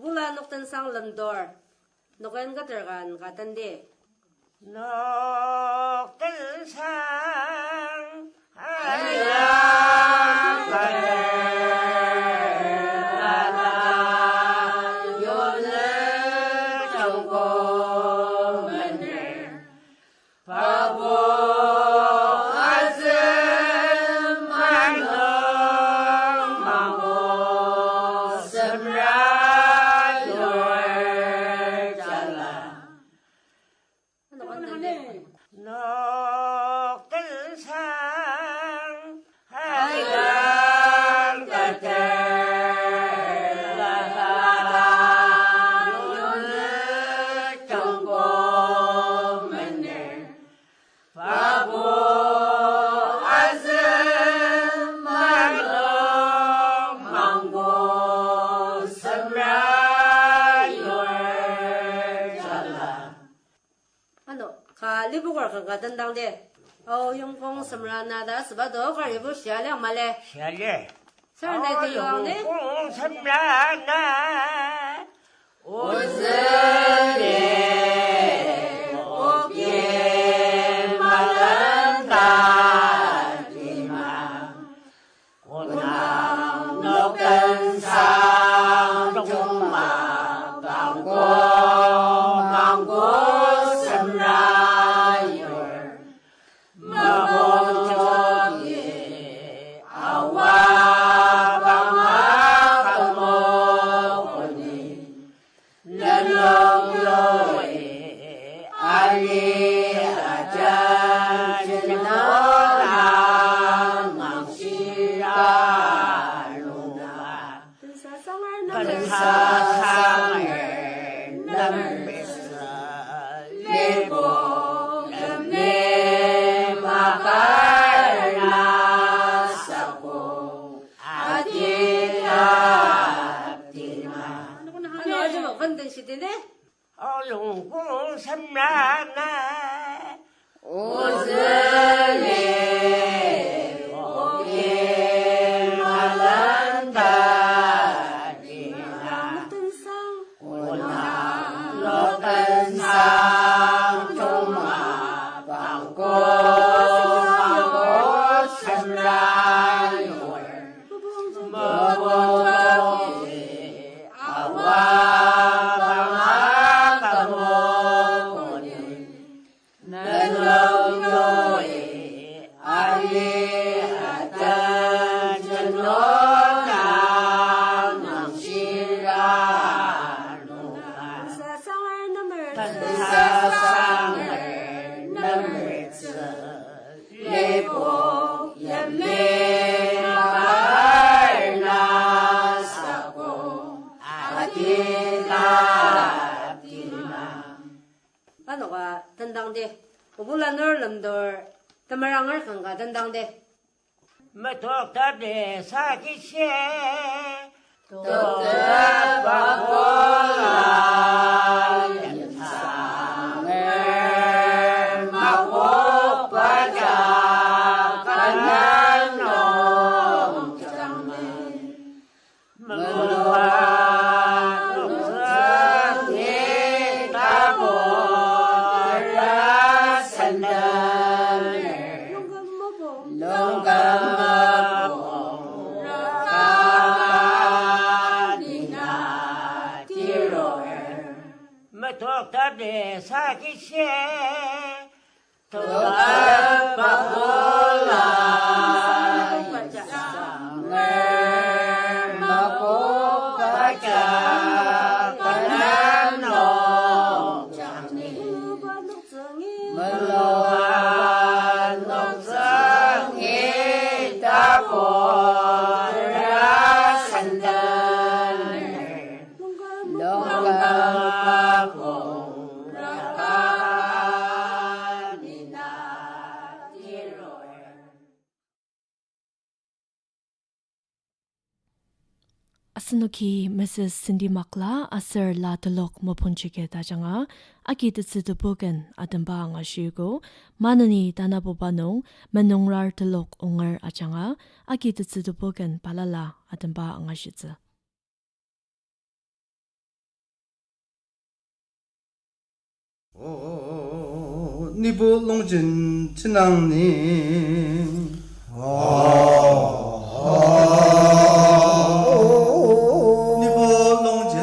Bula nuktan sang landor. Nukan katergan katandi. nuktan sang hayang katergana yon을 정고 맨날 바보 nuktan sang hayang katergana yon을 정고 맨날 바보 아줌마는 망고 섬라열 잘라 Kalibukor kang katandang de. Yung kong samranada sabado karibu siya lang mali. 샬레 Sir, na ito yung ne? yung 섬라나 옷을 옷게 말른 다리만 고난 녹은 상종마 망고 섬라열 마본적이 아와 방아가 먹으니 널렁여에 알리하자 진노랑 망시라누나 근사상을 남매서 내고 내 막을 나사고 아디랍디마 Ano aja mo kandang si dine? 어용구 삼라나 옷을 입게 말란다리나 Nuktan sang. 고난 높은 상종마 방고 삼라열 먹어보기 아와 방아가 먹으니 널렁교에 알리하던 전노랑 낭시라누나 Sasangay number. 사상을 넘을서 내복 연매 마을 나사고 아디랍디마 Ano ka tandang de? Bula nor lamdor. Tamarangar kang katandang de. 마독다데 사기세 독다바고라 연상을 마고 빠져 가난 농장면 물와 농성이 따고 산들 Nunggan mo po. 농감하고 가니나 뒤로에 마독다데 사기세 독다바고라 연상을 마고 빠져 가난 농장면 Ba nuksangi? 물러한 농성이 따고 산들 Nunggan mo. 농가고 가니나 뒤로에 Asanoki Mrs. Cindy Makla Asir La Talok Mopunchike Dajanga Aki Tsidubugan Adamba nga Shugo Manani Danabobanong Manongrar Talok Onger Ajanga Aki Tsidubugan Palala Adamba nga Shitza 你不弄真只能你。你不弄真，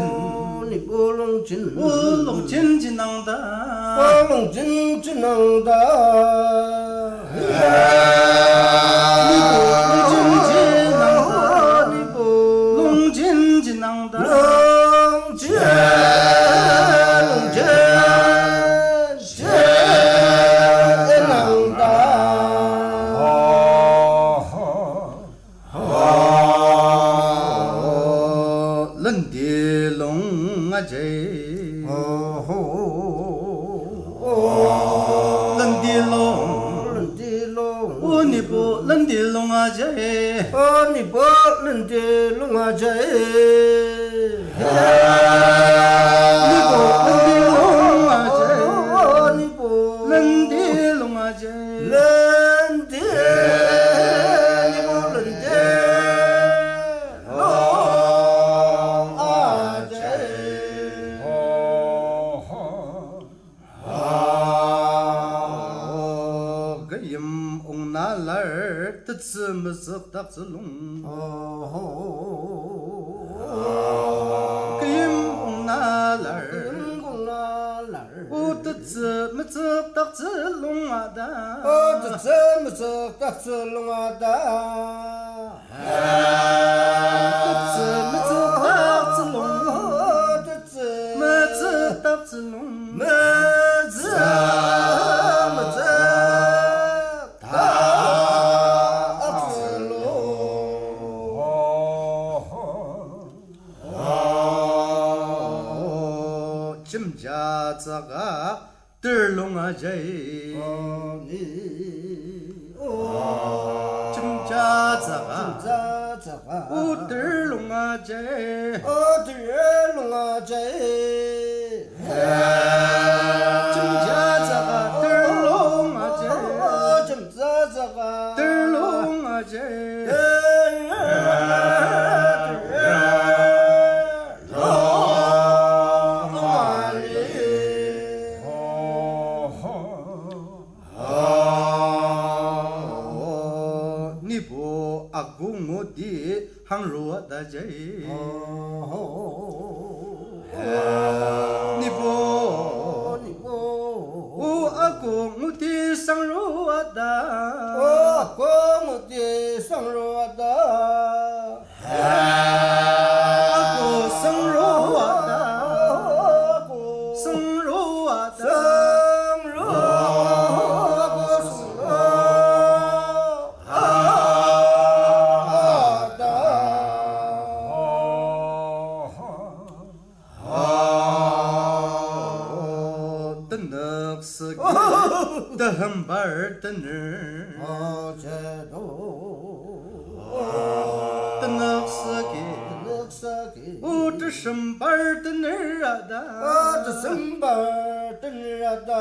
你不弄真，我弄真只能的。我弄真只能的。你不弄真只能的，你不弄真只能的。弄真，弄真，真能的。人的龙啊这，人的龙，人的龙，我你不人的龙啊这，你不人的龙啊这，你不人的龙啊这，你不人的龙啊这，人的，你不人的龙啊这。个音翁那来儿的字么是大字龙，个音翁那来儿。我的字么字大字龙啊的，字么字大字龙，么字大字龙，金家这个德龙啊这，金家这个我德龙啊这，金家这个德龙啊这，德龙啊这。你不阿公我的杭若的这，你不我阿公我的上若的，阿公上若的，上若的。的很巴尔的呢，的那是给，我这什巴尔的呢啊的，的什巴尔的呢啊的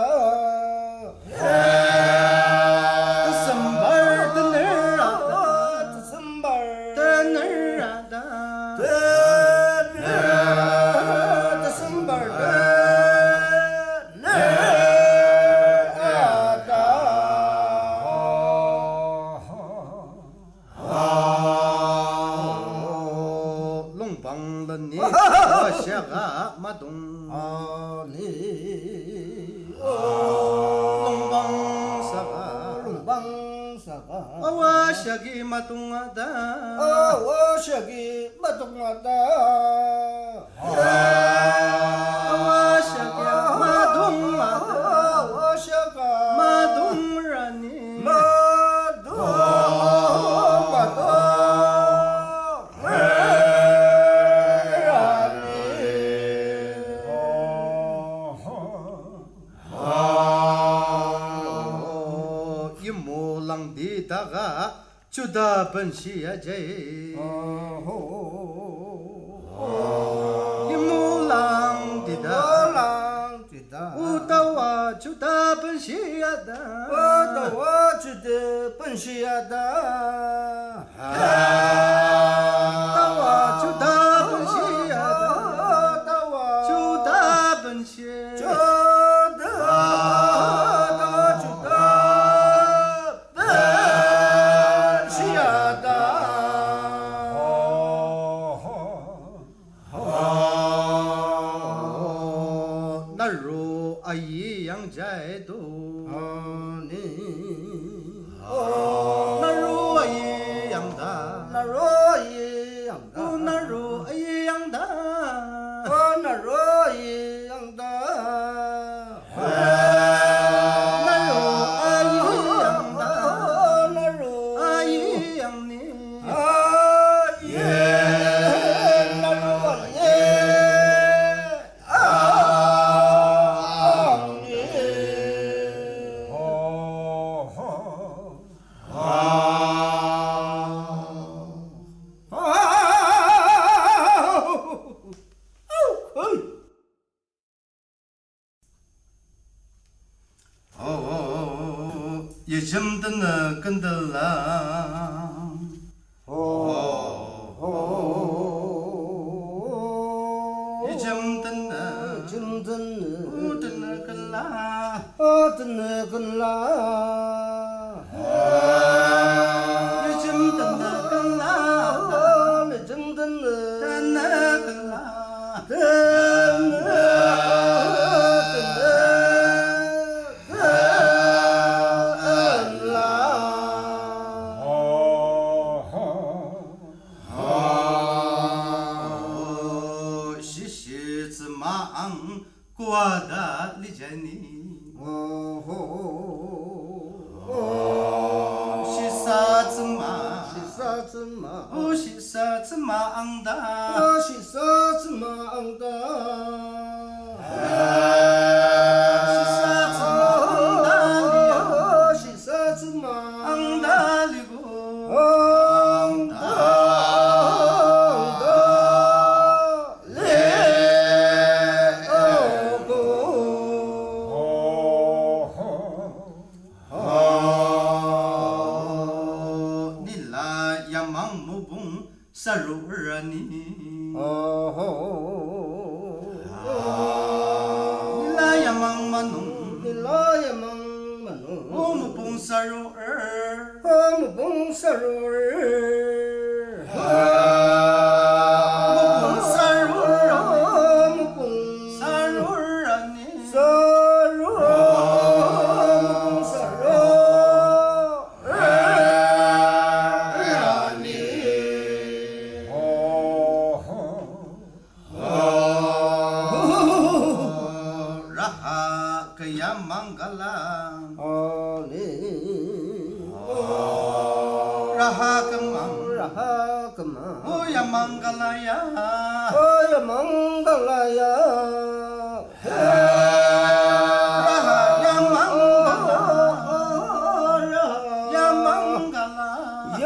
马东龙邦沙嘎，我下给马东啊的，我下给马东啊的，我下给马东啊的，我下个马东人呢，马东。다가 주다 번시야제 이무랑디다 우다와 주다 번시야다 우다와 주다 번시야다 다와 주다 번시야다 다와 주다 번시 주다 阿姨养在多，那如阿姨养大，那若一样的，那如阿姨养大，那若一样的，那如阿姨养大，那若阿姨养你，那若也真的呢，跟的啦。也真的呢，真的的那个啦。真的跟啦，也真的那个啦，你真的的那个啦。真的。过的理解你，是啥子嘛？是啥子嘛？是啥子嘛的？是啥子嘛的？是啥子嘛的？是啥子嘛的哩个？啥肉儿啊你？你那呀忙嘛弄？你那呀忙嘛弄？我们蹦啥肉儿？我们蹦啥肉儿？我蹦啥肉儿啊？我们蹦啥肉儿啊你？啥肉儿？我们蹦啥肉？Oh ya mangala ya, oh ya mangala ya, raha ya mangala, ya mangala, ya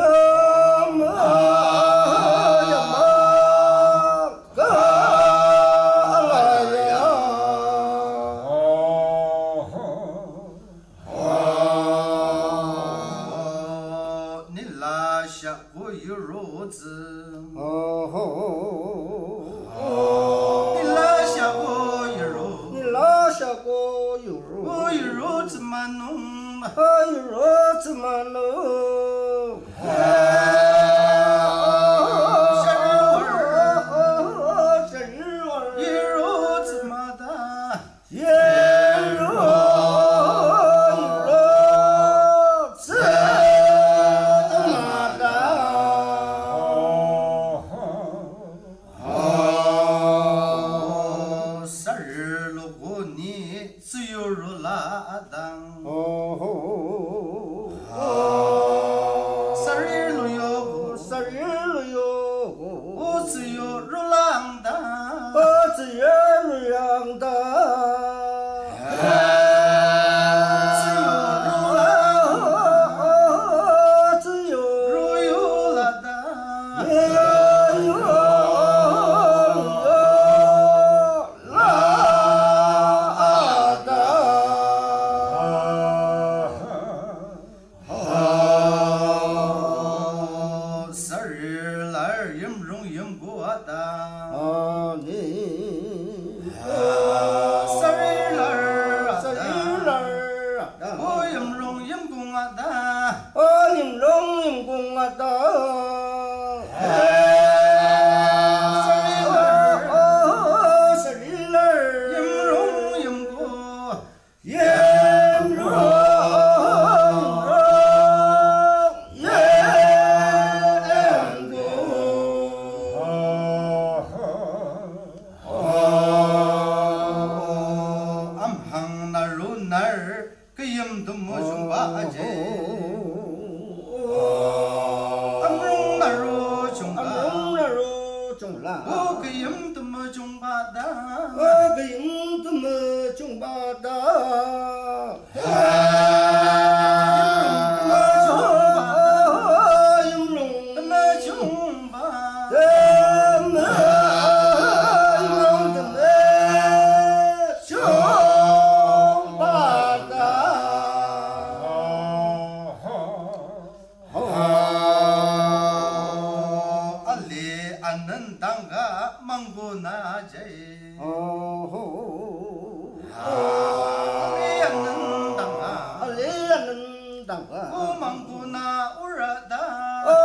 오망구나 울라다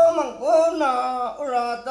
오망구나 울라다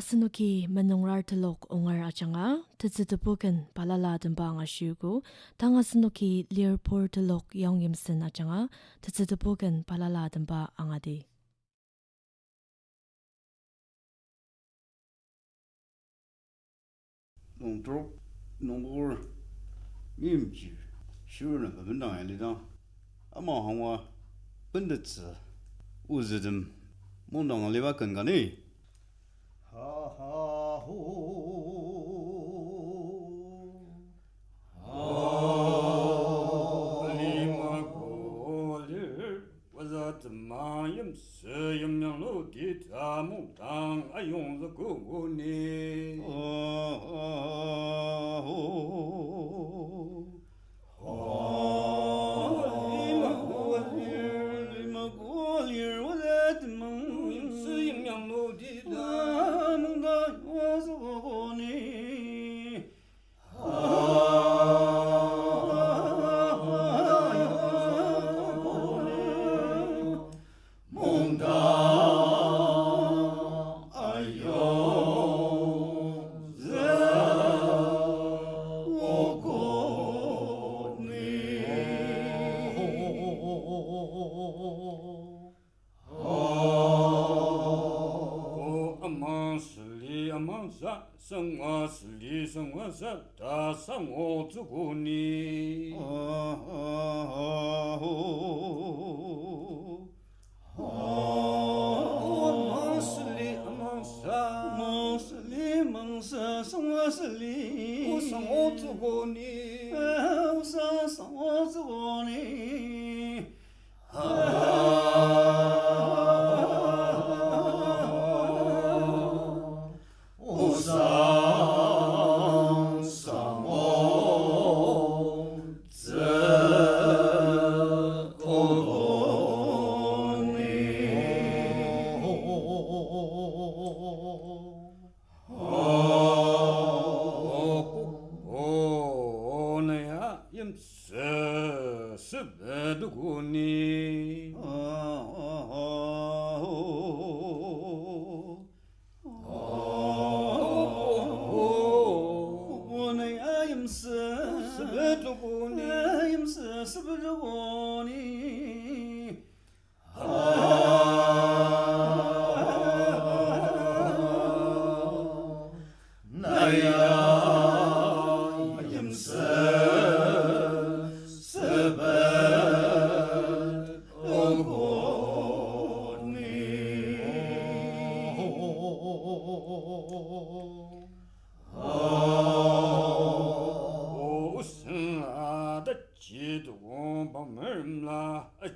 Asnuki menungrar telok ongar achanga tzidubugan balala dembanga shugo tang asnuki learport telok yongyimsen achanga tzidubugan balala demba angadi 농도 농고를 임지 쉬우는 부분당 알리다 아마 항와 번듯스 우즈듬 몽당 알리바 건가니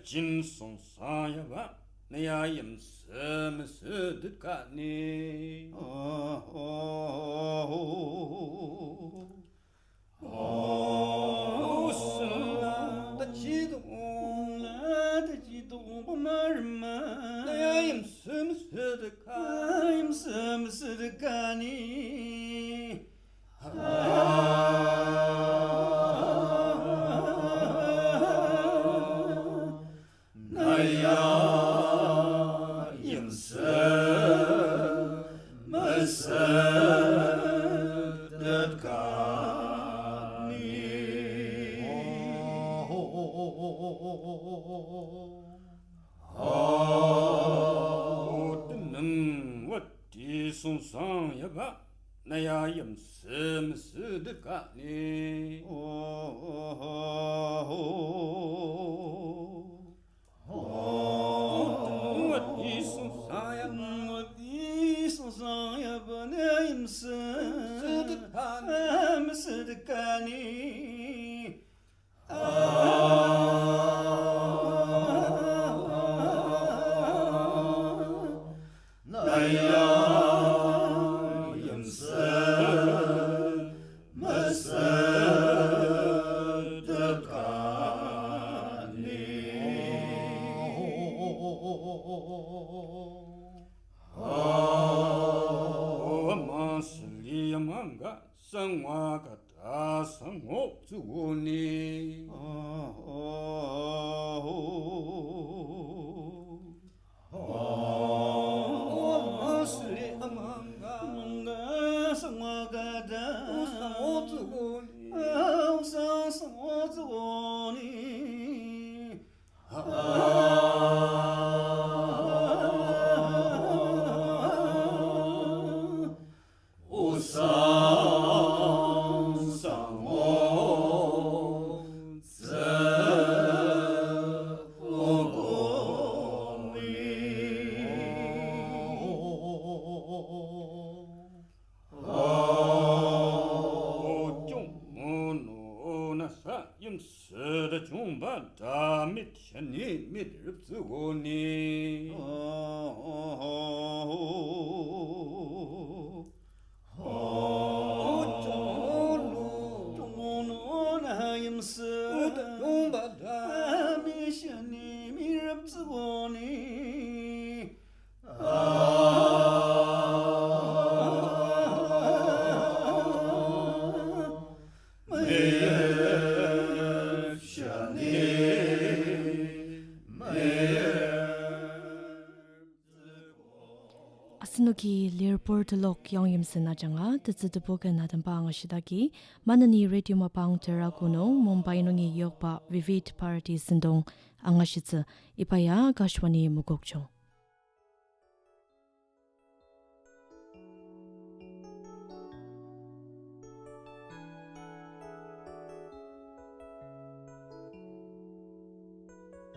진송사야바 내야 임스무스 듣가니 오슬라 다지도 보마르마 내야 임스무스 듣가니 나야 임스 머스 듣가니 어디 송상여봐 나야 임스 듣가니 어디 송상야 버네 임스 듣가니 나야 임스 머스 마슬리야만가 성화가 다 성옥주고니 마슬리야만가 뭔가 성화가 다 성옥주고니 성옥주고니 임스다 중반다 미천이 미르브고니 종노나 임스다 중반다 미천이 미르브고니 Asnuki Leopold Lok Young Yimsen Najanga, the Zidabogan Adambang Shidaki, Manani Radio Mapang Terraguno, Mumbai Nungi Yokpa, Vivid Party Sindong, Angashitsa, Ipaya Gashwani Mugokcho.